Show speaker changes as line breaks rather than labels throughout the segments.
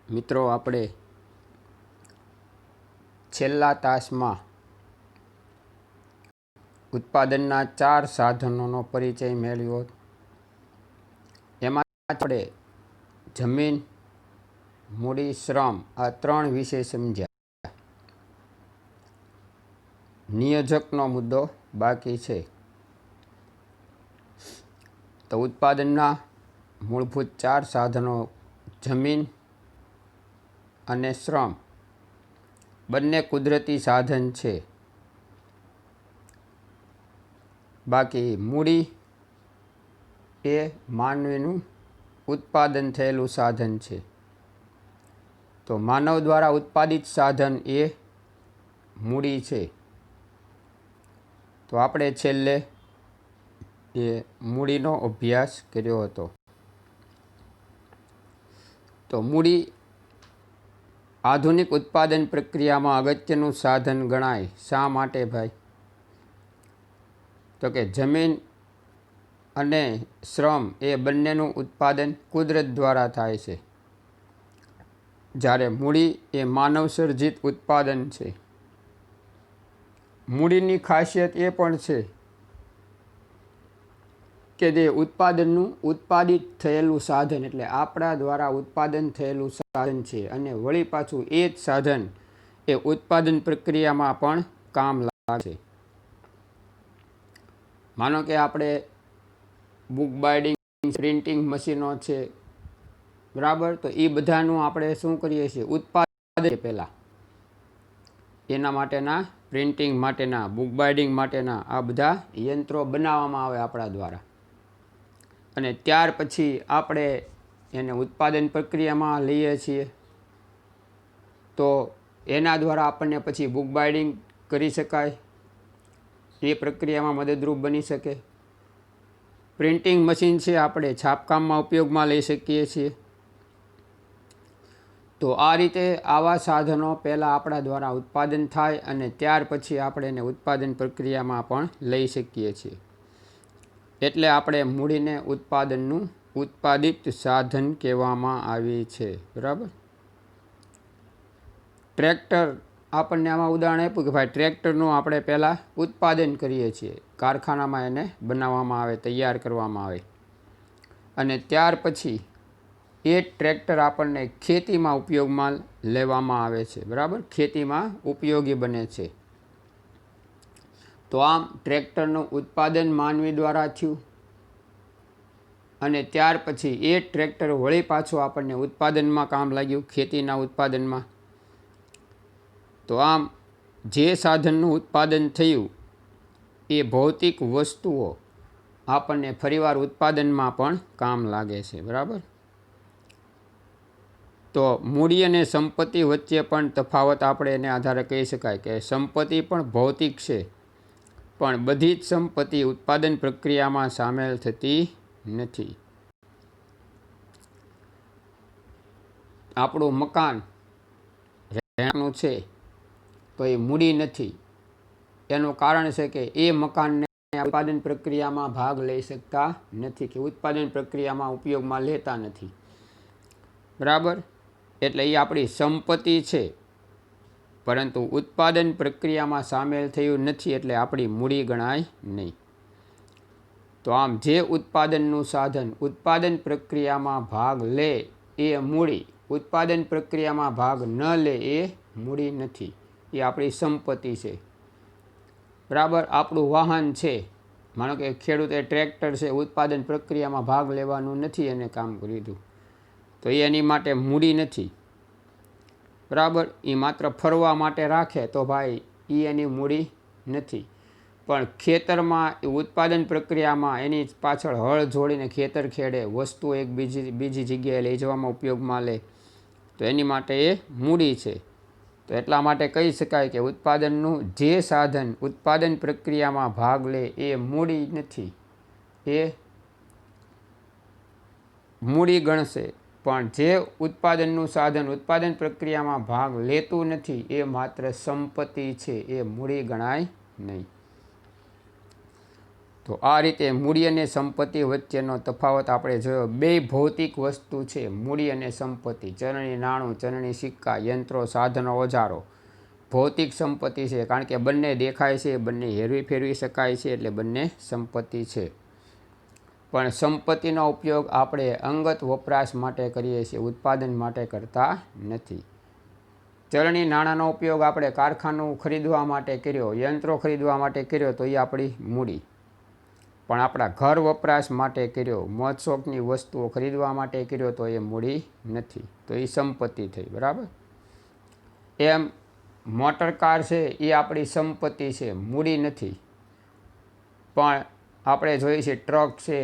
મિત્રો આપણે છેલ્લા તાસમાં ઉત્પાદનના 4 સાધનોનો પરિચય મેળવ્યો. એમાં આપણે જમીન, મૂડી, શ્રમ આ 3 વિષય સમજ્યા. નિયોજકનો મુદ્દો બાકી છે. તો ઉત્પાદનના મૂળભૂત 4 સાધનો જમીન અને શ્રમ બંને કુદરતી સાધન છે. બાકી મૂડી એ માનવીનું ઉત્પાદન થયેલું સાધન છે. તો માનવ દ્વારા ઉત્પાદિત સાધન એ મૂડી છે. તો આપણે છેલ્લે એ મૂડીનો અભ્યાસ કર્યો હતો. તો મૂડી આધુનિક ઉત્પાદન પ્રક્રિયામાં અગત્યનું સાધન ગણાય. શા માટે ભાઈ? તો કે જમીન અને શ્રમ એ બંનેનું ઉત્પાદન કુદરત દ્વારા થાય છે, જ્યારે મૂડી એ માનવ સર્જિત ઉત્પાદન છે. મૂડીની ખાસિયત એ પણ છે કે જે ઉત્પાદનનું ઉત્પાદિત થયેલું સાધન એટલે આપણા દ્વારા ઉત્પાદન થયેલું સાધન છે, અને વળી પાછું એ જ સાધન એ ઉત્પાદન પ્રક્રિયામાં પણ કામ લાગે. માનો કે આપણે બુક બાઇન્ડિંગ, પ્રિન્ટિંગ મશીનો છે, બરાબર? તો એ બધાનું આપણે શું કરીએ છીએ? ઉત્પાદન પહેલાં એના માટેના પ્રિન્ટિંગ માટેના, બુક બાઇન્ડિંગ માટેના આ બધા યંત્રો બનાવવામાં આવે આપણા દ્વારા, અને ત્યાર પછી આપણે એને ઉત્પાદન પ્રક્રિયામાં લઈએ છીએ. તો એના દ્વારા આપણને પછી બુક બાઇન્ડિંગ કરી શકાય, એ પ્રક્રિયામાં મદદરૂપ બની શકે. પ્રિન્ટિંગ મશીન છે, આપણે છાપકામમાં ઉપયોગમાં લઈ શકીએ છીએ. તો આ રીતે આવા સાધનો પહેલાં આપણા દ્વારા ઉત્પાદન થાય અને ત્યાર પછી આપણે એને ઉત્પાદન પ્રક્રિયામાં પણ લઈ શકીએ છીએ. એટલે આપણે મૂડીને ઉત્પાદનનું ઉત્પાદિત સાધન કહેવામાં આવે છે, બરાબર? ટ્રેક્ટર આપણને આમાં ઉદાહરણ આપ્યું કે ભાઈ ટ્રેક્ટરનું આપણે પહેલાં ઉત્પાદન કરીએ છીએ, કારખાનામાં એને બનાવવામાં આવે, તૈયાર કરવામાં આવે, અને ત્યાર પછી એ ટ્રેક્ટર આપણને ખેતીમાં ઉપયોગમાં લેવામાં આવે છે, બરાબર? ખેતીમાં ઉપયોગી બને છે. તો આમ ટ્રેક્ટરનું ઉત્પાદન માનવી દ્વારા થયું, અને ત્યાર પછી એ ટ્રેક્ટર વળી પાછું આપણને ઉત્પાદનમાં કામ લાગ્યું, ખેતીના ઉત્પાદનમાં. તો આમ જે સાધનનું ઉત્પાદન થયું એ ભૌતિક વસ્તુઓ આપણને ફરીવાર ઉત્પાદનમાં પણ કામ લાગે છે, બરાબર? તો મૂડી અને સંપત્તિ વચ્ચે પણ તફાવત આપણે એને આધારે કહી શકાય કે સંપત્તિ પણ ભૌતિક છે, પણ બધી જ સંપત્તિ ઉત્પાદન પ્રક્રિયામાં સામેલ થતી નથી. આપણું મકાન રહેવાનું છે તો એ મૂડી નથી. એનું કારણ છે કે એ મકાનને ઉત્પાદન પ્રક્રિયામાં ભાગ લઈ શકતા નથી, કે ઉત્પાદન પ્રક્રિયામાં ઉપયોગમાં લેતા નથી, બરાબર? એટલે એ આપણી સંપત્તિ છે, પરંતુ ઉત્પાદન પ્રક્રિયામાં સામેલ થયું નથી, એટલે આપણી મૂડી ગણાય નહીં. તો આમ જે ઉત્પાદનનું સાધન ઉત્પાદન પ્રક્રિયામાં ભાગ લે એ મૂડી, ઉત્પાદન પ્રક્રિયામાં ભાગ ન લે એ મૂડી નથી, એ આપણી સંપત્તિ છે, બરાબર? આપણું વાહન છે, માનો કે ખેડૂતે ટ્રેક્ટર છે, ઉત્પાદન પ્રક્રિયામાં ભાગ લેવાનું નથી એને કામ કર્યું, તો એ એની માટે મૂડી નથી, બરાબર? એ માત્ર ફરવા માટે રાખે તો ભાઈ એ એની મૂડી નથી. પણ ખેતરમાં ઉત્પાદન પ્રક્રિયામાં એની પાછળ હળ જોડીને ખેતર ખેડે, વસ્તુ એક બીજી જગ્યાએ લઈ જવામાં ઉપયોગમાં લે, તો એની માટે એ મૂડી છે. તો એટલા માટે કહી શકાય કે ઉત્પાદનનું જે સાધન ઉત્પાદન પ્રક્રિયામાં ભાગ લે એ મૂડી નથી, એ મૂડી ગણશે. પણ જે ઉત્પાદનનું સાધન ઉત્પાદન પ્રક્રિયામાં ભાગ લેતું નથી એ માત્ર સંપત્તિ છે, એ મૂડી ગણાય નહીં. તો આ રીતે મૂડી અને સંપત્તિ વચ્ચેનો તફાવત આપણે જોયો. બે ભૌતિક વસ્તુ છે મૂડી અને સંપત્તિ. ચલણી નાણું, ચલણી સિક્કા, યંત્રો, સાધનો, ઓજારો ભૌતિક સંપત્તિ છે, કારણ કે બંને દેખાય છે, બંને હેરવી ફેરવી શકાય છે, એટલે બંને સંપત્તિ છે. પણ સંપત્તિનો ઉપયોગ આપણે અંગત વપરાશ માટે કરીએ છીએ, ઉત્પાદન માટે કરતા નથી. ચલણી નાણાંનો ઉપયોગ આપણે કારખાનું ખરીદવા માટે કર્યો, યંત્રો ખરીદવા માટે કર્યો તો એ આપણી મૂડી. પણ આપણા ઘર વપરાશ માટે કર્યો, મોજશોખની વસ્તુઓ ખરીદવા માટે કર્યો તો એ મૂડી નથી, તો એ સંપત્તિ થઈ. બરાબર. એમ મોટર કાર છે એ આપણી સંપત્તિ છે, મૂડી નથી. પણ આપણે જોઈએ છીએ ટ્રક છે,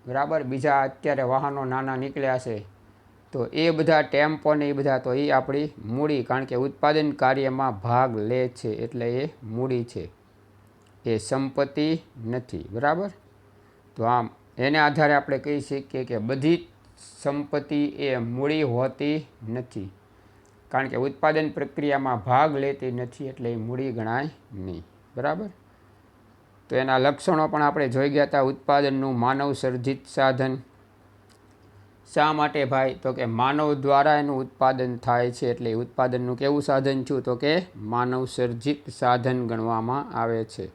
બરાબર, બીજા અત્યારે વાહનો નાના નીકળ્યા છે, તો એ બધા ટેમ્પો ને એ બધા તો એ આપણી મૂડી, કારણ કે ઉત્પાદન કાર્યમાં ભાગ લે છે, એટલે એ મૂડી છે, એ સંપત્તિ નથી. બરાબર. તો આમ એને આધારે આપણે કહી શકીએ કે બધી સંપત્તિ એ મૂડી હોતી નથી, કારણ કે ઉત્પાદન પ્રક્રિયામાં ભાગ લેતી નથી, એટલે એ મૂડી ગણાય નહીં. બરાબર. તો એના લક્ષણો પણ આપણે જોઈ ગયા હતા. ઉત્પાદનનું માનવ સર્જિત સાધન. શા માટે ભાઈ? તો કે માનવ દ્વારા એનું ઉત્પાદન થાય છે, એટલે ઉત્પાદનનું કેવું સાધન છું? તો કે માનવ સર્જિત સાધન ગણવામાં આવે છે.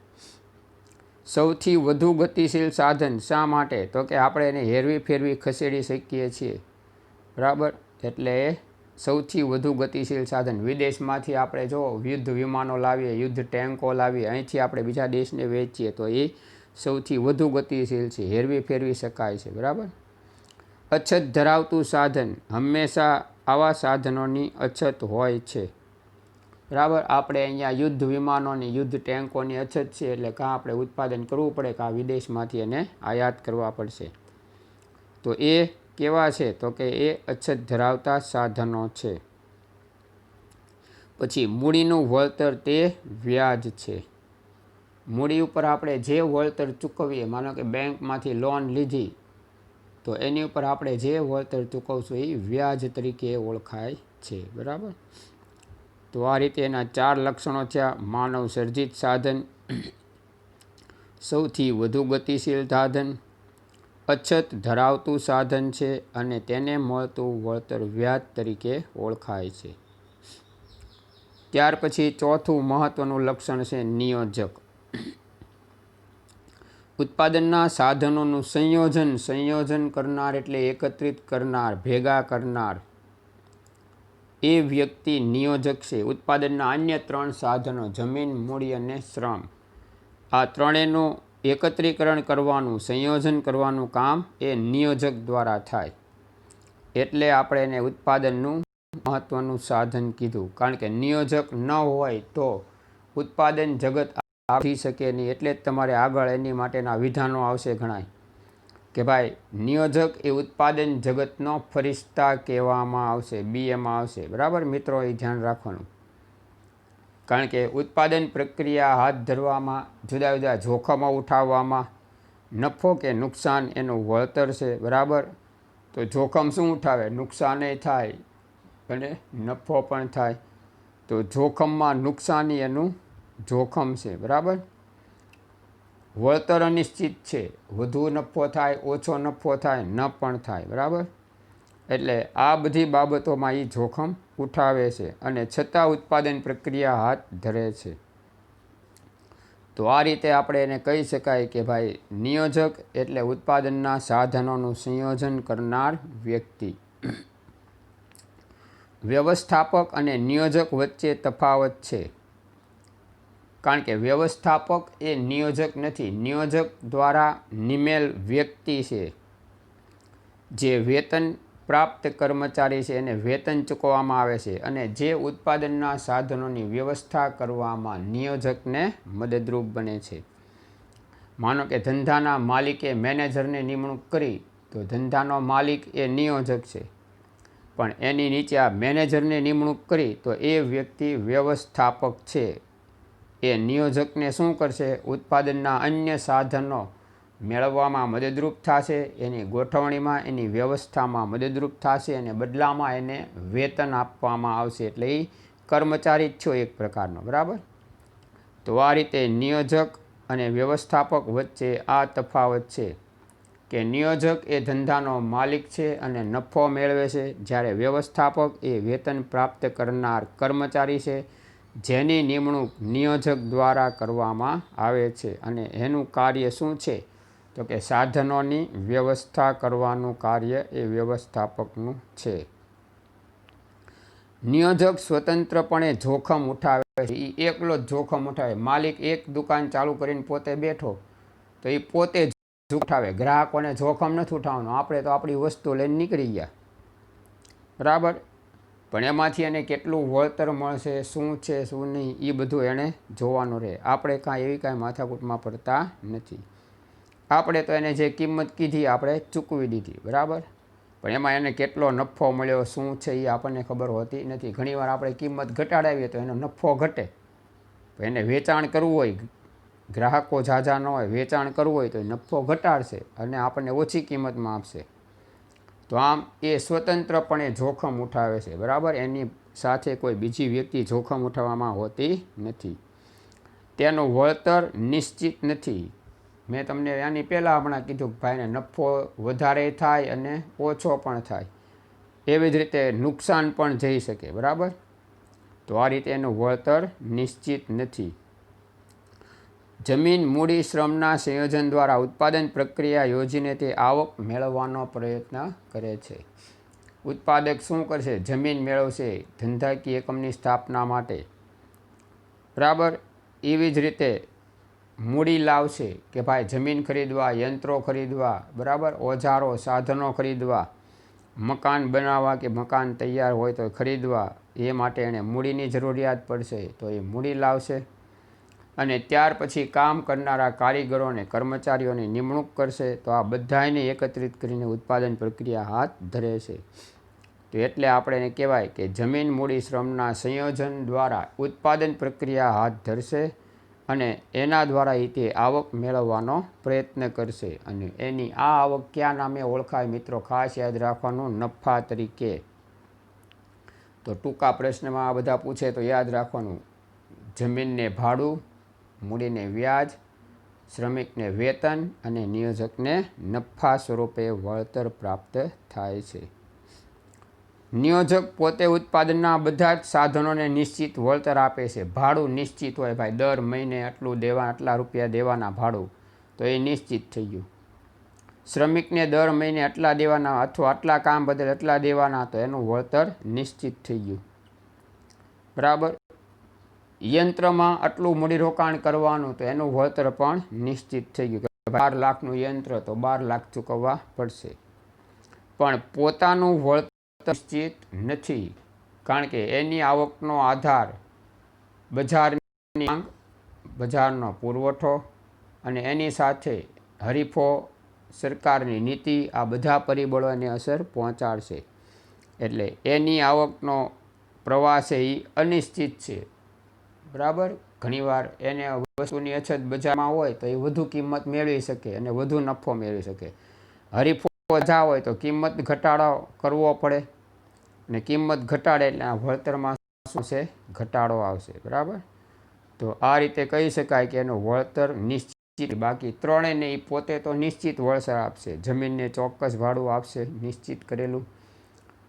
સૌથી વધુ ગતિશીલ સાધન. શા માટે? તો કે આપણે એને હેરવી ફેરવી ખસેડી શકીએ છીએ. બરાબર. એટલે સૌથી વધુ ગતિશીલ સાધન. વિદેશમાંથી આપણે જો યુદ્ધ વિમાનો લાવીએ, યુદ્ધ ટેન્કો લાવીએ, અહીંથી આપણે બીજા દેશને વેચીએ તો એ સૌથી વધુ ગતિશીલ છે, હેરવી ફેરવી શકાય છે. બરાબર. અછત ધરાવતું સાધન. હંમેશા આવા સાધનોની અછત હોય છે. બરાબર. આપણે અહીંયા યુદ્ધ વિમાનોની, યુદ્ધ ટેન્કોની અછત છે, એટલે કાં આપણે ઉત્પાદન કરવું પડે, કાં વિદેશમાંથી એને આયાત કરવા પડશે. તો એ કેવા છે? તો કે એ અછત ધરાવતા સાધનો છે. પછી મૂડીનું વળતર તે વ્યાજ છે. મૂડી ઉપર આપણે જે વળતર ચૂકવીએ, માનો કે બેંકમાંથી લોન લીધી, તો એની ઉપર આપણે જે વળતર ચૂકવશું એ વ્યાજ તરીકે ઓળખાય છે. બરાબર. તો આ રીતે એના 4 લક્ષણો થયા. માનવ સર્જિત સાધન, સૌથી વધુ ગતિશીલ સાધન, અછત ધરાવતું સાધન છે, અને તેને મળતું વળતર વ્યાજ તરીકે ઓળખાય છે. ત્યાર પછી ચોથું મહત્વનું લક્ષણ છે નિયોજક. ઉત્પાદનના સાધનોનું સંયોજન. સંયોજન કરનાર એટલે એકત્રિત કરનાર, ભેગા કરનાર, એ વ્યક્તિ નિયોજક છે. ઉત્પાદનના અન્ય 3 સાધનો, જમીન, મૂડી અને શ્રમ, આ ત્રણેયનું એકત્રીકરણ કરવાનું, સંયોજન કરવાનું કામ એ નિયોજક દ્વારા થાય. એટલે આપણે એને ઉત્પાદનનું મહત્વનું સાધન કીધું, કારણ કે નિયોજક ન હોય તો ઉત્પાદન જગત આવી શકે નહીં. એટલે જ તમારે આગળ એની માટેના વિધાનો આવશે ઘણાય, કે ભાઈ નિયોજક એ ઉત્પાદન જગતનો ફરિશ્તા કહેવામાં આવશે, બીએમાં આવશે. બરાબર મિત્રો, એ ધ્યાન રાખવાનું, કારણ કે ઉત્પાદન પ્રક્રિયા હાથ ધરવામાં, જુદા જુદા જોખમો ઉઠાવવામાં, નફો કે નુકસાન એનું વળતર છે. બરાબર. તો જોખમ શું ઉઠાવે? નુકસાન થાય અને નફો પણ થાય. તો જોખમમાં નુકસાની એનું જોખમ છે. બરાબર. વળતર અનિશ્ચિત છે, વધુ નફો થાય, ઓછો નફો થાય, ન પણ થાય. બરાબર. એટલે આ બધી બાબતોમાં એ જોખમ ઉઠાવે છે, અને છતાં ઉત્પાદન પ્રક્રિયા હાથ ધરે છે. તો આ રીતે આપણે એને કહી શકાય કે ભાઈ નિયોજક એટલે ઉત્પાદનના સાધનોનું સંયોજન કરનાર વ્યક્તિ. વ્યવસ્થાપક અને નિયોજક વચ્ચે તફાવત છે, કારણ કે વ્યવસ્થાપક એ નિયોજક નથી. નિયોજક દ્વારા નિમેલ વ્યક્તિ છે, જે વેતન પ્રાપ્ત કર્મચારી છે, એને વેતન ચૂકવવામાં આવે છે, અને જે ઉત્પાદનના સાધનોની વ્યવસ્થા કરવામાં નિયોજકને મદદરૂપ બને છે. માનો કે ધંધાના માલિકે મેનેજરની નિમણૂક કરી, તો ધંધાનો માલિક એ નિયોજક છે, પણ એની નીચે આ મેનેજરની નિમણૂક કરી તો એ વ્યક્તિ વ્યવસ્થાપક છે. એ નિયોજકને શું કરશે? ઉત્પાદનના અન્ય સાધનો મેળવવામાં મદદરૂપ થશે, એની ગોઠવણીમાં, એની વ્યવસ્થામાં મદદરૂપ થશે, અને બદલામાં એને વેતન આપવામાં આવશે. એટલે એ કર્મચારી જ છો એક પ્રકારનો. બરાબર. તો આ રીતે નિયોજક અને વ્યવસ્થાપક વચ્ચે આ તફાવત છે કે નિયોજક એ ધંધાનો માલિક છે અને નફો મેળવે છે, જ્યારે વ્યવસ્થાપક એ વેતન પ્રાપ્ત કરનાર કર્મચારી છે જેની નિમણૂક નિયોજક દ્વારા કરવામાં આવે છે અને એનું કાર્ય શું છે તો કે સાધનોની વ્યવસ્થા કરવાનું કાર્ય એ વ્યવસ્થાપકનું છે. નિયોજક સ્વતંત્રપણે જોખમ ઉઠાવે છે. એ એકલો જ જોખમ ઉઠાવે. માલિક એક દુકાન ચાલુ કરીને પોતે બેઠો તો એ પોતે જ ઉઠાવે. ગ્રાહકોને જોખમ નથી ઉઠાવવાનું. આપણે તો આપણી વસ્તુ લઈને નીકળી ગયા, બરાબર. પણ એમાંથી એને કેટલું વળતર મળશે, શું છે શું નહીં, એ બધું એણે જોવાનું રહે. આપણે કાંઈ એવી કાંઈ માથાકૂટમાં પડતા નથી. આપણે તો એને જે કિંમત કીધી આપણે ચૂકવી દીધી, બરાબર. પણ એમાં એને કેટલો નફો મળ્યો, શું છે એ આપણને ખબર હોતી નથી. ઘણીવાર આપણે કિંમત ઘટાડાવીએ તો એનો નફો ઘટે. એને વેચાણ કરવું હોય, ગ્રાહકો ઝાઝા ન હોય, વેચાણ કરવું હોય તો એ નફો ઘટાડશે અને આપણને ઓછી કિંમતમાં આપશે. તો આમ એ સ્વતંત્રપણે જોખમ ઉઠાવે છે, બરાબર. એની સાથે કોઈ બીજી વ્યક્તિ જોખમ ઉઠાવવામાં હોતી નથી. તેનું વળતર નિશ્ચિત નથી. મેં તમને આની પહેલાં હમણાં કીધું કે ભાઈને નફો વધારે થાય અને ઓછો પણ થાય. એવી જ રીતે નુકસાન પણ જઈ શકે, બરાબર. તો આ રીતે એનું વળતર નિશ્ચિત નથી. જમીન મૂડી શ્રમના સંયોજન દ્વારા ઉત્પાદન પ્રક્રિયા યોજીને તે આવક મેળવવાનો પ્રયત્ન કરે છે. ઉત્પાદક શું કરશે? જમીન મેળવશે ધંધાકીય એકમની સ્થાપના માટે, બરાબર. એવી જ રીતે મૂડી લાવશે કે ભાઈ જમીન ખરીદવા, યંત્રો ખરીદવા, બરાબર, ઓજારો સાધનો ખરીદવા, મકાન બનાવવા કે મકાન તૈયાર હોય તો ખરીદવા. એ માટે એણે મૂડીની જરૂરિયાત પડશે તો એ મૂડી લાવશે. અને ત્યાર પછી કામ કરનારા કારીગરો અને કર્મચારીઓની નિમણૂક કરશે. તો આ બધાને એકત્રિત કરીને ઉત્પાદન પ્રક્રિયા હાથ ધરે છે. તો એટલે આપણે એને કહેવાય કે જમીન મૂડી શ્રમના સંયોજન દ્વારા ઉત્પાદન પ્રક્રિયા હાથ ધરશે અને એના દ્વારા તે આવક મેળવવાનો પ્રયત્ન કરશે. અને એની આ આવક કયા નામે ઓળખાય મિત્રો? ખાસ યાદ રાખવાનું, નફા તરીકે. તો ટૂંકા પ્રશ્નમાં આ બધા પૂછે તો યાદ રાખવાનું, જમીનને ભાડું, મૂડીને વ્યાજ, શ્રમિકને વેતન અને નિયોજકને નફા સ્વરૂપે વળતર પ્રાપ્ત થાય છે. નિયોજક પોતે ઉત્પાદનના બધા જ સાધનોને નિશ્ચિત વળતર આપે છે. ભાડું નિશ્ચિત હોય, ભાઈ દર મહિને આટલા રૂપિયા દેવાના ભાડું, તો એ નિશ્ચિત થઈ ગયું. શ્રમિકને દર મહિને આટલા દેવાના અથવા આટલા કામ બદલ આટલા દેવાના, તો એનું વળતર નિશ્ચિત થઈ ગયું, બરાબર. યંત્રમાં આટલું મૂડીરોકાણ કરવાનું, તો એનું વળતર પણ નિશ્ચિત થઈ ગયું. 12 લાખનું યંત્ર તો 12 લાખ ચૂકવવા પડશે. પણ પોતાનું વળતર નિશ્ચિત નથી, કારણ કે એની આવકનો આધાર બજારની માંગ, બજારનો પુરવઠો અને એની સાથે હરીફો, સરકારની નીતિ, આ બધા પરિબળોને અસર પહોંચાડશે. એટલે એની આવકનો પ્રવાહ છે એ અનિશ્ચિત છે, બરાબર. ઘણીવાર એને વસ્તુની અછત બજારમાં હોય તો એ વધુ કિંમત મેળવી શકે અને વધુ નફો મેળવી શકે. હરીફો ઓછા હોય તો કિંમત ઘટાડો કરવો પડે અને કિંમત ઘટાડે એટલે આ વળતરમાં શું છે? ઘટાડો આવશે, બરાબર. તો આ રીતે કહી શકાય કે એનું વળતર નિશ્ચિત. બાકી ત્રણેયને એ પોતે તો નિશ્ચિત વળતર આપશે. જમીનને ચોક્કસ ભાડું આપશે નિશ્ચિત કરેલું,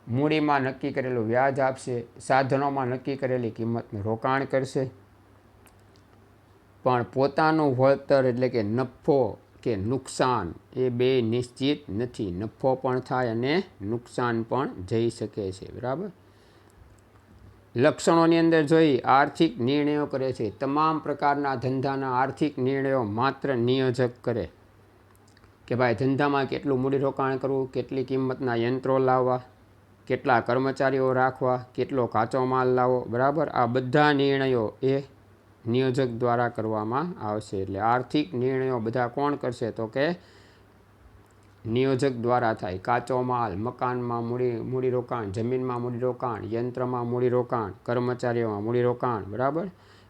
મૂડીમાં નક્કી કરેલું વ્યાજ આપશે, સાધનોમાં નક્કી કરેલી કિંમતનું રોકાણ કરશે. પણ પોતાનું વળતર એટલે કે નફો કે નુકસાન એ બે નિશ્ચિત નથી. નફો પણ થાય અને નુકસાન પણ જઈ શકે છે, બરાબર. લક્ષણોની અંદર જોઈ આર્થિક નિર્ણયો કરે છે. તમામ પ્રકારના ધંધાના આર્થિક નિર્ણયો માત્ર નિયોજક કરે કે ભાઈ ધંધામાં કેટલું મૂડીરોકાણ કરવું, કેટલી કિંમતના યંત્રો લાવવા, કેટલા કર્મચારીઓ રાખવા, કેટલો કાચો માલ લાવવો, બરાબર. આ બધા નિર્ણયો એ નિયોજક દ્વારા કરવામાં આવશે. એટલે આર્થિક નિર્ણયો બધા કોણ કરશે? તો કે નિયોજક દ્વારા થાય. કાચો માલ, મકાનમાં મૂડીરોકાણ, જમીનમાં મૂડીરોકાણ, યંત્રમાં મૂડીરોકાણ, કર્મચારીઓમાં મૂડીરોકાણ, બરાબર,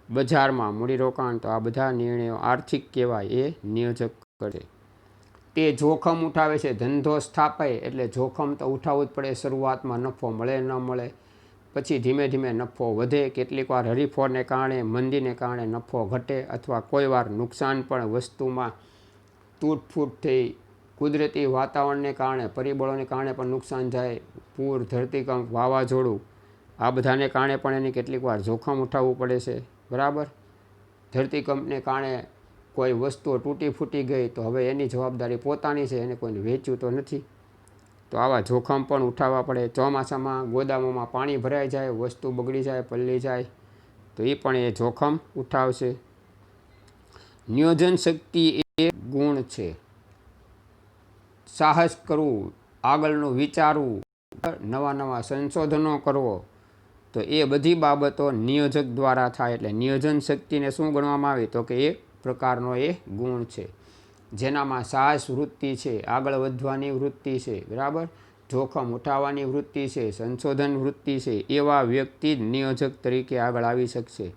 બજારમાં મૂડીરોકાણ. તો આ બધા નિર્ણયો આર્થિક કહેવાય, એ નિયોજક કરે. તે જોખમ ઉઠાવે છે. ધંધો સ્થાપાય એટલે જોખમ તો ઉઠાવવું જ પડે. શરૂઆતમાં નફો મળે ન મળે, પછી ધીમે ધીમે નફો વધે, કેટલીક વાર હરીફોને કારણે, મંદીને કારણે નફો ઘટે, અથવા કોઈ વાર નુકસાન પણ વસ્તુમાં તૂટફૂટ થઈ, કુદરતી વાતાવરણને કારણે, પરિબળોને કારણે પણ નુકસાન જાય, પૂર, ધરતીકંપ, વાવાઝોડું, આ બધાને કારણે પણ એની કેટલીક વાર જોખમ ઉઠાવવું પડે છે, બરાબર. ધરતીકંપને કારણે કોઈ વસ્તુઓ તૂટી ફૂટી ગઈ તો હવે એની જવાબદારી પોતાની છે, એને કોઈને વેચ્યું તો નથી, તો આવા જોખમ પણ ઉઠાવવા પડે. ચોમાસામાં ગોદામોમાં પાણી ભરાઈ જાય, વસ્તુ બગડી જાય, પલળી જાય, તો એ પણ એ જોખમ ઉઠાવશે. નિયોજન શક્તિ એ ગુણ છે. સાહસ કરવું, આગળનું વિચારવું, નવા નવા સંશોધનો કરવો, તો એ બધી બાબતો નિયોજક દ્વારા થાય. એટલે નિયોજન શક્તિને શું ગણવામાં આવે તો કે એક પ્રકારનો એ ગુણ છે, જેનામાં સાહસ વૃત્તિ છે, આગળ વધવાની વૃત્તિ છે, બરાબર, જોખમ ઉઠાવવાની વૃત્તિ છે, સંશોધન વૃત્તિ છે. એવા વ્યક્તિ જ નિયોજક તરીકે આગળ આવી શકશે.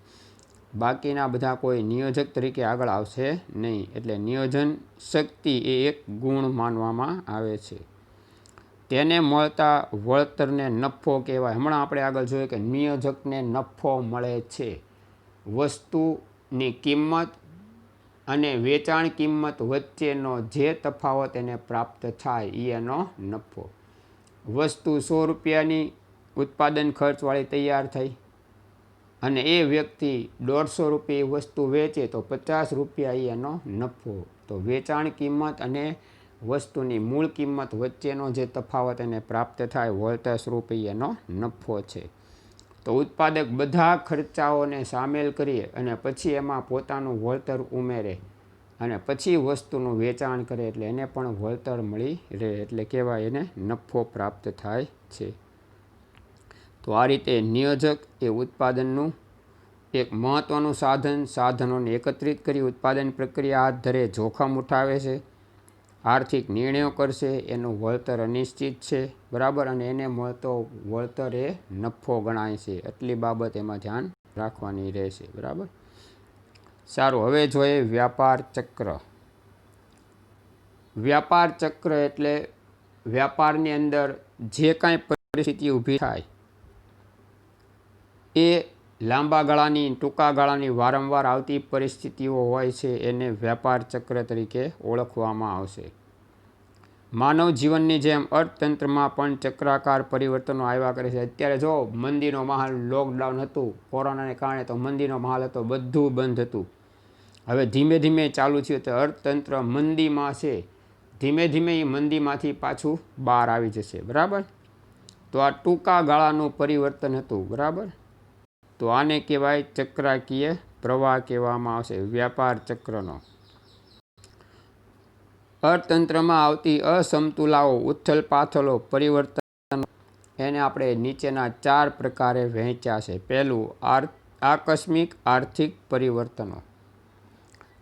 બાકીના બધા કોઈ નિયોજક તરીકે આગળ આવશે નહીં. એટલે નિયોજન શક્તિ એ એક ગુણ માનવામાં આવે છે. તેને મળતા વળતરને નફો કહેવાય. હમણાં આપણે આગળ જોયું કે નિયોજકને નફો મળે છે. વસ્તુની કિંમત અને વેચાણ કિંમત વચ્ચેનો જે તફાવત એને પ્રાપ્ત થાય એ એનો નફો. વસ્તુ 100 રૂપિયાની ઉત્પાદન ખર્ચવાળી તૈયાર થઈ અને એ વ્યક્તિ 150 રૂપિયા વસ્તુ વેચે તો 50 રૂપિયા એનો નફો. તો વેચાણ કિંમત અને વસ્તુની મૂળ કિંમત વચ્ચેનો જે તફાવત એને પ્રાપ્ત થાય વળતર સ્વરૂપે એનો નફો છે. તો ઉત્પાદક બધા ખર્ચાઓને સામેલ કરીએ અને પછી એમાં પોતાનું વળતર ઉમેરે અને પછી વસ્તુનું વેચાણ કરે એટલે એને પણ વળતર મળી રહે, એટલે કહેવાય એને નફો પ્રાપ્ત થાય છે. તો આ રીતે નિયોજક એ ઉત્પાદનનું એક મહત્ત્વનું સાધનોને એકત્રિત કરી ઉત્પાદન પ્રક્રિયા હાથ ધરે, જોખમ ઉઠાવે છે, આર્થિક નિર્ણયો કરશે, એનું વળતર અનિશ્ચિત છે, બરાબર, અને એને મળતો વળતર એ નફો ગણાય છે. એટલી બાબત એમાં ધ્યાન રાખવાની રહેશે, બરાબર. સારું, હવે જોઈએ વ્યાપાર ચક્ર. વ્યાપાર ચક્ર એટલે વ્યાપારની અંદર જે કાંઈ પરિસ્થિતિ ઊભી થાય એ લાંબા ગાળાની, ટૂંકા ગાળાની વારંવાર આવતી પરિસ્થિતિઓ હોય છે, એને વ્યાપાર ચક્ર તરીકે ઓળખવામાં આવશે. માનવ જીવનની જેમ અર્થતંત્રમાં પણ ચક્રાકાર પરિવર્તનો આવ્યા કરે છે. અત્યારે જો મંદીનો માહોલ, લોકડાઉન હતું કોરોનાને કારણે, તો મંદીનો માહોલ હતો, બધું બંધ હતું. હવે ધીમે ધીમે ચાલુ થયું તો અર્થતંત્ર મંદીમાં છે, ધીમે ધીમે એ મંદીમાંથી પાછું બહાર આવી જશે, બરાબર. તો આ ટૂંકા ગાળાનું પરિવર્તન હતું, બરાબર. તો આને કહેવાય ચક્રાકીય પ્રવાહ કહેવામાં આવશે, વ્યાપાર ચક્રનો. અર્થતંત્રમાં આવતી અસમતુલાઓ, ઉથલ પાથલો, પરિવર્તન, એને આપણે નીચેના 4 પ્રકારે વહેંચ્યા છે. પહેલું, આકસ્મિક આર્થિક પરિવર્તનો.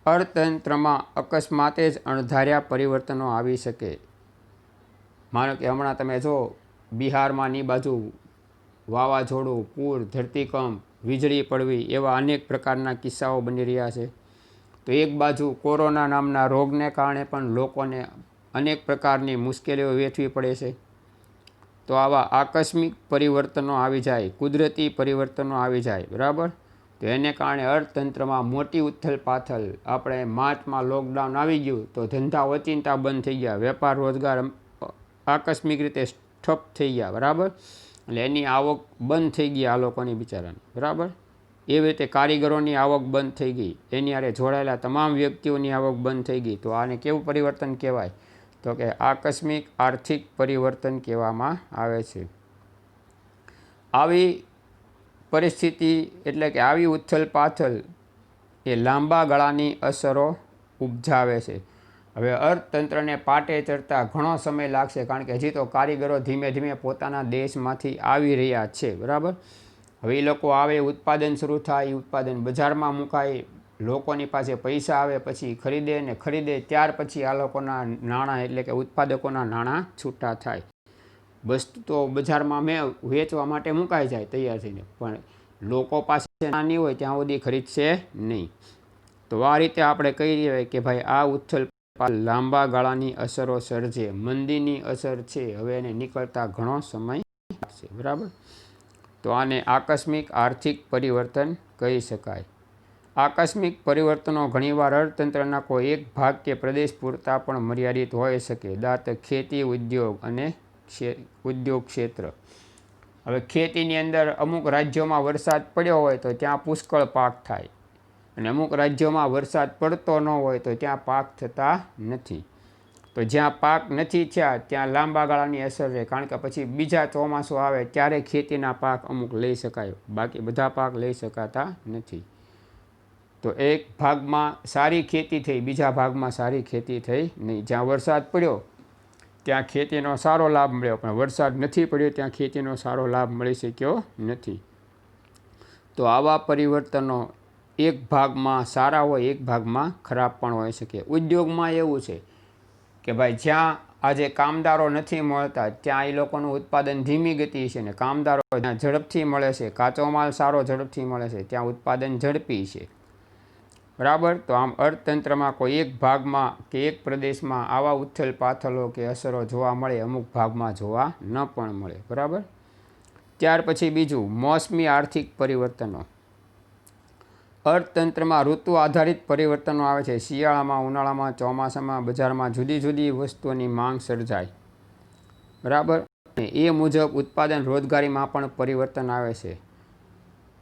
અર્થતંત્રમાં અકસ્માતે જ અણધાર્યા પરિવર્તનો આવી શકે. માનો કે હમણાં તમે જો બિહારમાં ની બાજુ વાવાઝોડું, પૂર, ધરતીકંપ, વીજળી પડવી, એવા અનેક પ્રકારના કિસ્સાઓ બની રહ્યા છે. તો એક બાજુ કોરોના નામના રોગને કારણે પણ લોકોને અનેક પ્રકારની મુશ્કેલીઓ વેઠવી પડે છે. તો આવા આકસ્મિક પરિવર્તનો આવી જાય, કુદરતી પરિવર્તનો આવી જાય, બરાબર. તો એને કારણે અર્થતંત્રમાં મોટી ઉથલ પાથલ. આપણે માર્ચમાં લોકડાઉન આવી ગયું તો ધંધા ઓચિંતા બંધ થઈ ગયા, વેપાર રોજગાર આકસ્મિક રીતે ઠપ થઈ ગયા, બરાબર. એટલે એની આવક બંધ થઈ ગઈ આ લોકોની બિચારાની, બરાબર. એવી રીતે કારીગરોની આવક બંધ થઈ ગઈ, એની હારે જોડાયેલા તમામ વ્યક્તિઓની આવક બંધ થઈ ગઈ. તો આને કેવું પરિવર્તન કહેવાય તો કે આકસ્મિક આર્થિક પરિવર્તન કહેવામાં આવે છે. આવી પરિસ્થિતિ એટલે કે આવી ઉથલ પાથલ એ લાંબા ગાળાની અસરો ઉપજાવે છે. હવે અર્થતંત્રને પાટે ચડતા ઘણો સમય લાગશે, કારણ કે હજી તો કારીગરો ધીમે ધીમે પોતાના દેશમાંથી આવી રહ્યા છે, બરાબર. હવે એ લોકો આવે, ઉત્પાદન શરૂ થાય, ઉત્પાદન બજારમાં મુકાય, લોકોની પાસે પૈસા આવે, પછી ખરીદે ત્યાર પછી આ લોકોના નાણાં એટલે કે ઉત્પાદકોના નાણાં છૂટા થાય. વસ્તુ તો બજારમાં વેચવા માટે મુકાઈ જાય તૈયાર થઈને, પણ લોકો પાસે નાની હોય ત્યાં સુધી ખરીદશે નહીં. તો આ રીતે આપણે કહી રહ્યા કે ભાઈ આ ઉથલ લાંબા ગાળાની અસરો સર્જે. મંદીની અસર છે, હવે એને નીકળતા ઘણો સમય લાગશે, બરાબર. તો આને આકસ્મિક આર્થિક પરિવર્તન કહી શકાય. આકસ્મિક પરિવર્તનો ઘણીવાર અર્થતંત્રના કોઈ એક ભાગ કે પ્રદેશ પૂરતા પણ મર્યાદિત હોઈ શકે. દાત ખેતી, ઉદ્યોગ અને ઉદ્યોગ ક્ષેત્ર. હવે ખેતીની અંદર અમુક રાજ્યોમાં વરસાદ પડ્યો હોય તો ત્યાં પુષ્કળ પાક થાય, અને અમુક રાજ્યોમાં વરસાદ પડતો ન હોય તો ત્યાં પાક થતા નથી. તો જ્યાં પાક નથી થયા ત્યાં લાંબા ગાળાની અસર રહે, કારણ કે પછી બીજા ચોમાસું આવે ત્યારે ખેતીના પાક અમુક લઈ શકાય, બાકી બધા પાક લઈ શકાતા નથી. તો એક ભાગમાં સારી ખેતી થઈ, બીજા ભાગમાં સારી ખેતી થઈ નહીં. જ્યાં વરસાદ પડ્યો ત્યાં ખેતીનો સારો લાભ મળ્યો, પણ વરસાદ નથી પડ્યો ત્યાં ખેતીનો સારો લાભ મળી શક્યો નથી. તો આવા પરિવર્તનો એક ભાગમાં સારા હોય, એક ભાગમાં ખરાબ પણ હોઈ શકે. ઉદ્યોગમાં એવું છે કે ભાઈ જ્યાં આજે કામદારો નથી મળતા ત્યાં એ લોકોનું ઉત્પાદન ધીમી ગતિ છે, ને કામદારો જ્યાં ઝડપથી મળે છે, કાચો માલ સારો ઝડપથી મળે છે, ત્યાં ઉત્પાદન ઝડપી છે. બરાબર. તો આમ અર્થતંત્રમાં કોઈ એક ભાગમાં કે એક પ્રદેશમાં આવા ઉથલ પાથલો કે અસરો જોવા મળે, અમુક ભાગમાં જોવા ન પણ મળે. બરાબર. ત્યાર પછી બીજું, મોસમી આર્થિક પરિવર્તનો. અર્થતંત્રમાં ઋતુ આધારિત પરિવર્તનો આવે છે. શિયાળામાં, ઉનાળામાં, ચોમાસામાં બજારમાં જુદી જુદી વસ્તુઓની માંગ સર્જાય. બરાબર. એ મુજબ ઉત્પાદન રોજગારીમાં પણ પરિવર્તન આવે છે.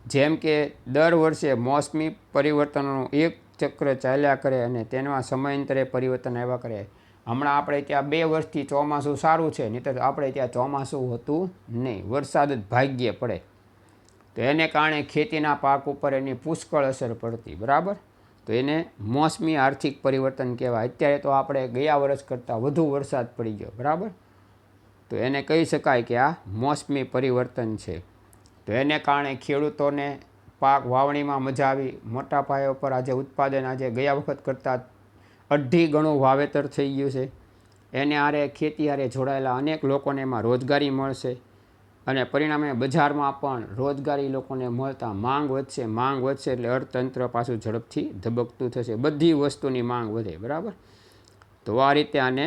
જેમ કે દર વર્ષે મોસમી પરિવર્તનોનું એક ચક્ર ચાલ્યા કરે અને તેમાં સમયાંતરે પરિવર્તન આવ્યા કરે. હમણાં આપણે ત્યાં 2 વર્ષથી ચોમાસું સારું છે, નહીં તો આપણે ત્યાં ચોમાસું હોતું નહીં, વરસાદ જ ભાગ્યે પડે. તો એને કારણે ખેતીના પાક ઉપર એની પુષ્કળ અસર પડતી. બરાબર. તો એને મોસમી આર્થિક પરિવર્તન કહેવાય. અત્યારે તો આપણે ગયા વર્ષ કરતાં વધુ વરસાદ પડી ગયો. બરાબર. તો એને કહી શકાય કે આ મોસમી પરિવર્તન છે. તો એને કારણે ખેડૂતોને પાક વાવણીમાં મજા આવી, મોટા પાયા ઉપર આજે ઉત્પાદન આજે ગયા વખત કરતાં 2.5 ગણું વાવેતર થઈ ગયું છે. એને આરે ખેતી આરે જોડાયેલા અનેક લોકોને એમાં રોજગારી મળશે, અને પરિણામે બજારમાં પણ રોજગારી લોકોને મળતા માંગ વધશે. માંગ વધશે એટલે અર્થતંત્ર પાછું ઝડપથી ધબકતું થશે, બધી વસ્તુની માંગ વધે. બરાબર. તો આ રીતે આને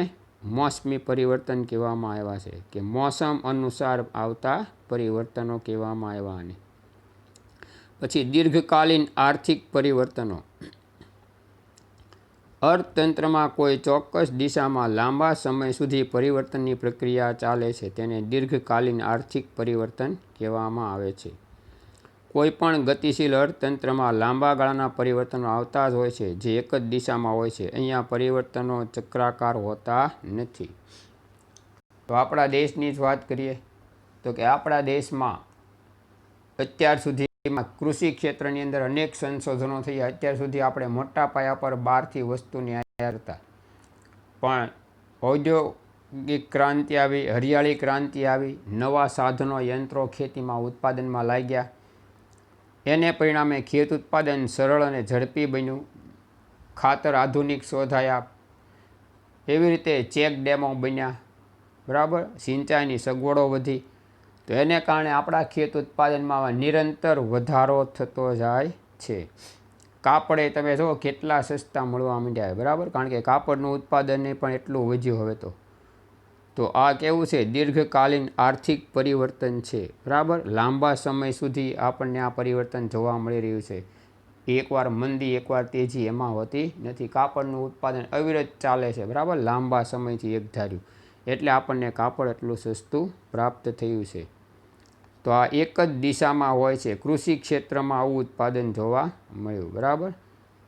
મોસમી પરિવર્તન કહેવામાં આવ્યા છે, કે મોસમ અનુસાર આવતા પરિવર્તનો કહેવામાં આવ્યા. આને પછી દીર્ઘકાલીન આર્થિક પરિવર્તનો. અર્થતંત્રમાં કોઈ ચોક્કસ દિશામાં લાંબા સમય સુધી પરિવર્તનની પ્રક્રિયા ચાલે છે, તેને દીર્ઘકાલીન આર્થિક પરિવર્તન કહેવામાં આવે છે. કોઈપણ ગતિશીલ અર્થતંત્રમાં લાંબા ગાળાના પરિવર્તનો આવતા જ હોય છે, જે એક જ દિશામાં હોય છે. અહીંયા પરિવર્તનો ચક્રાકાર હોતા નથી. તો આપણા દેશની જ વાત કરીએ તો કે આપણા દેશમાં અત્યાર સુધીમાં કૃષિ ક્ષેત્રની અંદર અનેક સંશોધનો થયા. અત્યાર સુધી આપણે મોટા પાયા પર બહારથી વસ્તુની આયાત હતા, પણ ઔદ્યોગિક ક્રાંતિ આવી, હરિયાળી ક્રાંતિ આવી, નવા સાધનો, યંત્રો ખેતીમાં ઉત્પાદનમાં લાગ્યા. એને પરિણામે ખેત ઉત્પાદન સરળ અને ઝડપી બન્યું. ખાતર આધુનિક શોધાયા, એવી રીતે ચેક ડેમો બન્યા. બરાબર. સિંચાઈની સગવડો વધી. તો એને કારણે આપણા ખેત ઉત્પાદનમાં નિરંતર વધારો થતો જાય છે. કાપડે તમે જુઓ કેટલા સસ્તા મળવા માંડ્યા. બરાબર. કારણ કે કાપડનું ઉત્પાદન પણ એટલું વધ્યું હવે તો આ કેવું છે? દીર્ઘકાલીન આર્થિક પરિવર્તન છે. બરાબર. લાંબા સમય સુધી આપણને આ પરિવર્તન જોવા મળી રહ્યું છે. એકવાર મંદી, એકવાર તેજી એમાં હોતી નથી. કાપડનું ઉત્પાદન અવિરત ચાલે છે. બરાબર. લાંબા સમયથી એક ધાર્યું, એટલે આપણને કાપડ એટલું સસ્તું પ્રાપ્ત થયું છે. તો આ એક જ દિશામાં હોય છે. કૃષિ ક્ષેત્રમાં આવું ઉત્પાદન જોવા મળ્યું. બરાબર.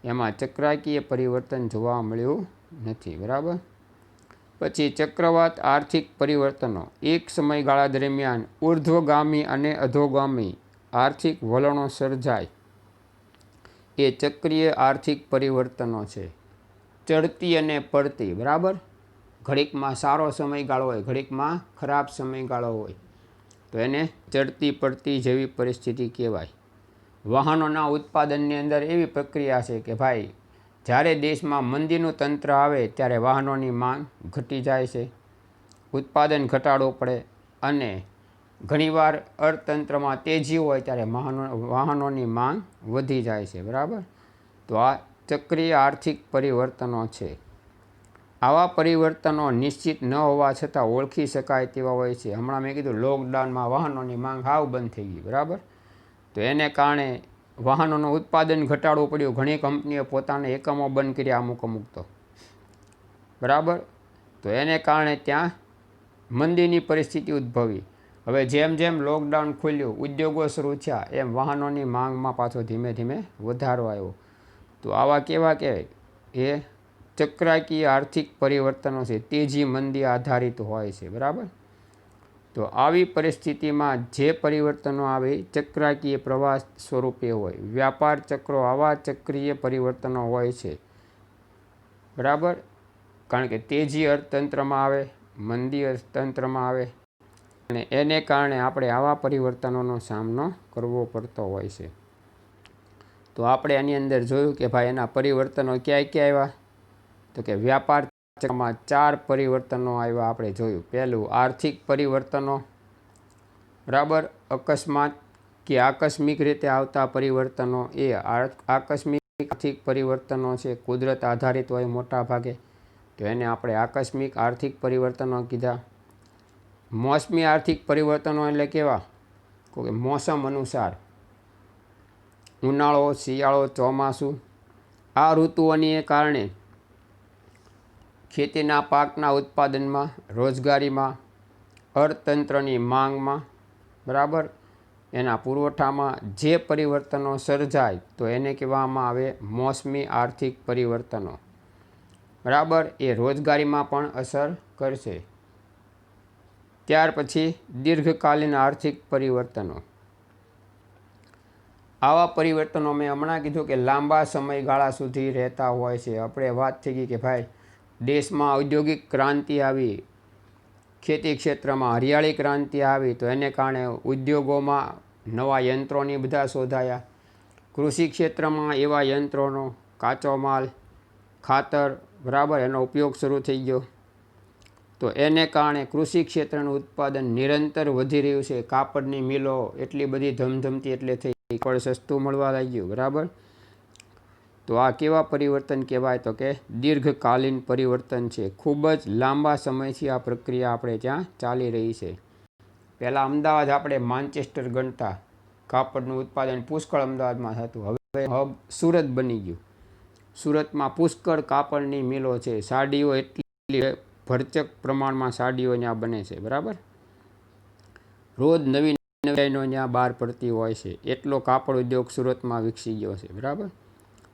એમાં ચક્રાકીય પરિવર્તન જોવા મળ્યું નથી. બરાબર. પછી ચક્રવાત આર્થિક પરિવર્તનો. એક સમયગાળા દરમિયાન ઉર્ધ્વગામી અને અધોગામી આર્થિક વલણો સર્જાય એ ચક્રીય આર્થિક પરિવર્તનો છે. ચડતી અને પડતી. બરાબર. ઘડીકમાં સારો સમયગાળો હોય, ઘડીકમાં ખરાબ સમયગાળો હોય, તો એને ચડતી પડતી જેવી પરિસ્થિતિ કહેવાય. વાહનોના ઉત્પાદનની અંદર એવી પ્રક્રિયા છે કે ભાઈ જ્યારે દેશમાં મંદીનું તંત્ર આવે ત્યારે વાહનોની માંગ ઘટી જાય છે, ઉત્પાદન ઘટાડવું પડે, અને ઘણીવાર અર્થતંત્રમાં તેજી હોય ત્યારે વાહનોની માંગ વધી જાય છે. બરાબર. તો આ ચક્રીય આર્થિક પરિવર્તનો છે. આવા પરિવર્તનો નિશ્ચિત ન હોવા છતાં ઓળખી શકાય તેવા હોય છે. હમણાં મેં કીધું લોકડાઉનમાં વાહનોની માંગ હાવ બંધ થઈ ગઈ, બરાબર. તો એને કારણે વાહનોનું ઉત્પાદન ઘટાડવું પડ્યું. ઘણી કંપનીઓ પોતાના એકમો બંધ કર્યા અમુક તો, બરાબર. તો એને કારણે ત્યાં મંદીની પરિસ્થિતિ ઉદ્ભવી. હવે જેમ જેમ લોકડાઉન ખુલ્યું, ઉદ્યોગો શરૂ થયા, એમ વાહનોની માંગમાં પાછો ધીમે ધીમે વધારો આવ્યો. તો આવા કેવા કહેવાય? એ ચક્રાકીય આર્થિક પરિવર્તનો છે, તેજી મંદી આધારિત હોય છે, બરાબર. તો આવી પરિસ્થિતિમાં જે પરિવર્તનો આવે ચક્રાકીય પ્રવાહ સ્વરૂપે હોય. વ્યાપાર ચક્રો આવા ચક્રીય પરિવર્તનો હોય છે, બરાબર. કારણ કે તેજી અર્થતંત્રમાં આવે, મંદી અર્થતંત્રમાં આવે, અને એને કારણે આપણે આવા પરિવર્તનોનો સામનો કરવો પડતો હોય છે. તો આપણે આની અંદર જોયું કે ભાઈ એના પરિવર્તનો ક્યાં ક્યાં આવ્યા? તો કે વ્યાપાર ચક્રમાં 4 પરિવર્તનો આવ્યા આપણે જોયું. પહેલું આર્થિક પરિવર્તનો, બરાબર. અકસ્માત કે આકસ્મિક રીતે આવતા પરિવર્તનો એ આકસ્મિક આર્થિક પરિવર્તનો છે, કુદરત આધારિત હોય મોટા ભાગે, તો એને આપણે આકસ્મિક આર્થિક પરિવર્તનો કીધા. મોસમી આર્થિક પરિવર્તનો એટલે કેવા? કે મોસમ અનુસાર, ઉનાળો, શિયાળો, ચોમાસું, આ ઋતુઓને કારણે ખેતીના પાકના ઉત્પાદનમાં, રોજગારીમાં, અર્થતંત્રની માંગમાં, બરાબર, એના પુરવઠામાં જે પરિવર્તનો સર્જાય તો એને કહેવામાં આવે મોસમી આર્થિક પરિવર્તનો, બરાબર. એ રોજગારીમાં પણ અસર કરશે. ત્યાર પછી દીર્ઘકાલીન આર્થિક પરિવર્તનો. આવા પરિવર્તનો મેં હમણાં કીધું કે લાંબા સમયગાળા સુધી રહેતા હોય છે. આપણે વાત થઈ ગઈ કે ભાઈ દેશમાં ઔદ્યોગિક ક્રાંતિ આવી, ખેતી ક્ષેત્રમાં હરિયાળી ક્રાંતિ આવી, તો એને કારણે ઉદ્યોગોમાં નવા યંત્રોની બધા શોધાયા. કૃષિ ક્ષેત્રમાં એવા યંત્રોનો કાચો માલ, ખાતર, બરાબર, એનો ઉપયોગ શરૂ થઈ ગયો. તો એને કારણે કૃષિ ક્ષેત્રનું ઉત્પાદન નિરંતર વધી રહ્યું છે. કાપડની મિલો એટલી બધી ધમધમતી એટલે થઈ, પણ સસ્તું મળવા લાગ્યું, બરાબર. તો આ કેવા પરિવર્તન કહેવાય? તો કે દીર્ઘકાલીન પરિવર્તન છે. ખૂબ જ લાંબા સમયથી આ પ્રક્રિયા આપણે ત્યાં ચાલી રહી છે. પહેલાં અમદાવાદ આપણે માન્ચેસ્ટર ગણતા, કાપડનું ઉત્પાદન પુષ્કળ અમદાવાદમાં થતું. હવે હબ સુરત બની ગયું. સુરતમાં પુષ્કળ કાપડની મિલો છે. સાડીઓ એટલી ભરચક પ્રમાણમાં સાડીઓ ત્યાં બને છે, બરાબર. રોજ નવી ડિઝાઇનો ત્યાં બહાર પડતી હોય છે. એટલો કાપડ ઉદ્યોગ સુરતમાં વિકસી ગયો છે, બરાબર.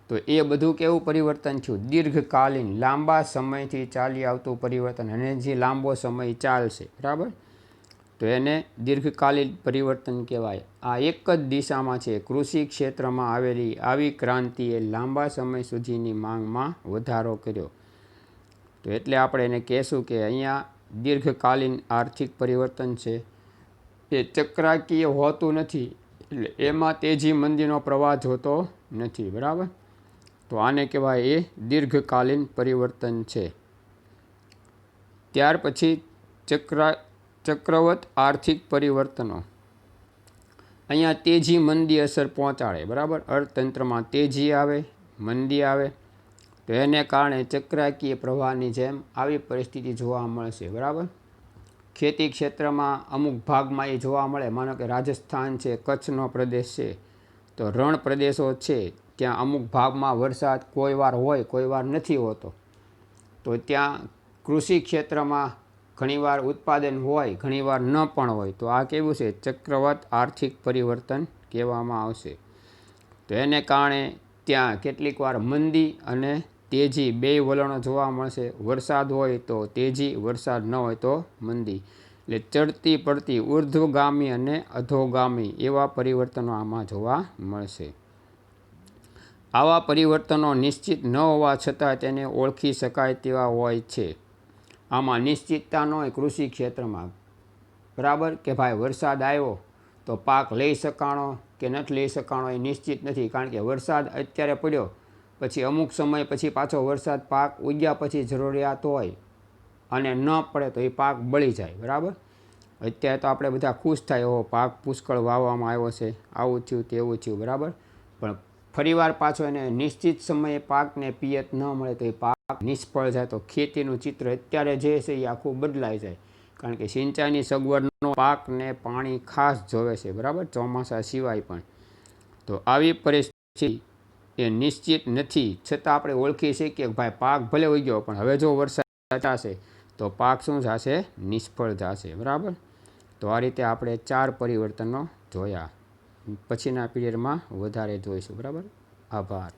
તો એ બધું કેવું પરિવર્તન થયું? દીર્ઘકાલીન, લાંબા સમયથી ચાલી આવતું પરિવર્તન, અને જે લાંબો સમય ચાલશે, બરાબર. તો એને દીર્ઘકાલીન પરિવર્તન કહેવાય. આ એક જ દિશામાં છે. કૃષિ ક્ષેત્રમાં આવેલી આવી ક્રાંતિએ લાંબા સમય સુધીની માંગમાં વધારો કર્યો. તો એટલે આપણે એને કહેશું કે અહીંયા દીર્ઘકાલીન આર્થિક પરિવર્તન છે. એ ચક્રાકીય હોતું નથી, એટલે એમાં તેજી મંદીનો પ્રવાહ જોતો નથી, બરાબર. તો આને કહેવાય એ દીર્ઘકાલીન પરિવર્તન છે. ત્યાર પછી ચક્રવત આર્થિક પરિવર્તનો. અહીંયા તેજી મંદી અસર પહોંચાડે, બરાબર. અર્થતંત્રમાં તેજી આવે, મંદી આવે, તો એને કારણે ચક્રાકીય પ્રવાહની જેમ આવી પરિસ્થિતિ જોવા મળશે, બરાબર. ખેતી ક્ષેત્રમાં અમુક ભાગમાં એ જોવા મળે. માનો કે રાજસ્થાન છે, કચ્છનો પ્રદેશ છે, તો રણ પ્રદેશો છે, ત્યાં અમુક ભાગમાં વરસાદ કોઈ વાર હોય, કોઈ વાર નથી હોતો. તો ત્યાં કૃષિ ક્ષેત્રમાં ઘણીવાર ઉત્પાદન હોય, ઘણીવાર ન પણ હોય. તો આ કેવું છે? ચક્રવત આર્થિક પરિવર્તન કહેવામાં આવશે. તો એને કારણે ત્યાં કેટલીક વાર મંદી અને તેજી બે વલણો જોવા મળશે. વરસાદ હોય તો તેજી, વરસાદ ન હોય તો મંદી. એટલે ચડતી પડતી, ઉર્ધ્વગામી અને અધોગામી એવા પરિવર્તનો આમાં જોવા મળશે. આવા પરિવર્તનો નિશ્ચિત ન હોવા છતાં તેને ઓળખી શકાય તેવા હોય છે. આમાં નિશ્ચિતતા ન હોય કૃષિ ક્ષેત્રમાં, બરાબર, કે ભાઈ વરસાદ આવ્યો તો પાક લઈ શકાણો કે નથી લઈ શકાણો એ નિશ્ચિત નથી. કારણ કે વરસાદ અત્યારે પડ્યો, પછી અમુક સમય પછી પાછો વરસાદ પાક ઉગ્યા પછી જરૂરિયાત હોય અને ન પડે તો એ પાક બળી જાય, બરાબર. અત્યારે તો આપણે બધા ખુશ થાય, એવો પાક પુષ્કળ વાવવામાં આવ્યો છે, આવું થયું તેવું થયું, બરાબર. પણ ફરીવાર પાછો એને નિશ્ચિત સમયે પાકને પિયત ન મળે તો એ પાક નિષ્ફળ જાય. તો ખેતીનું ચિત્ર અત્યારે જે છે એ આખું બદલાઈ જાય, કારણ કે સિંચાઈની સગવડનો પાકને પાણી ખાસ જોવે છે, બરાબર, ચોમાસા સિવાય પણ. તો આવી પરિસ્થિતિ એ નિશ્ચિત નથી, છતાં આપણે ઓળખી શકીએ કે ભાઈ પાક ભલે હોઈ ગયો પણ હવે જો વરસાદ થશે તો પાક શું થશે? નિષ્ફળ જશે, બરાબર. તો આ રીતે આપણે 4 પરિવર્તનો જોયા. પછીના પીરિયડમાં વધારે જોઈશું, બરાબર. આભાર.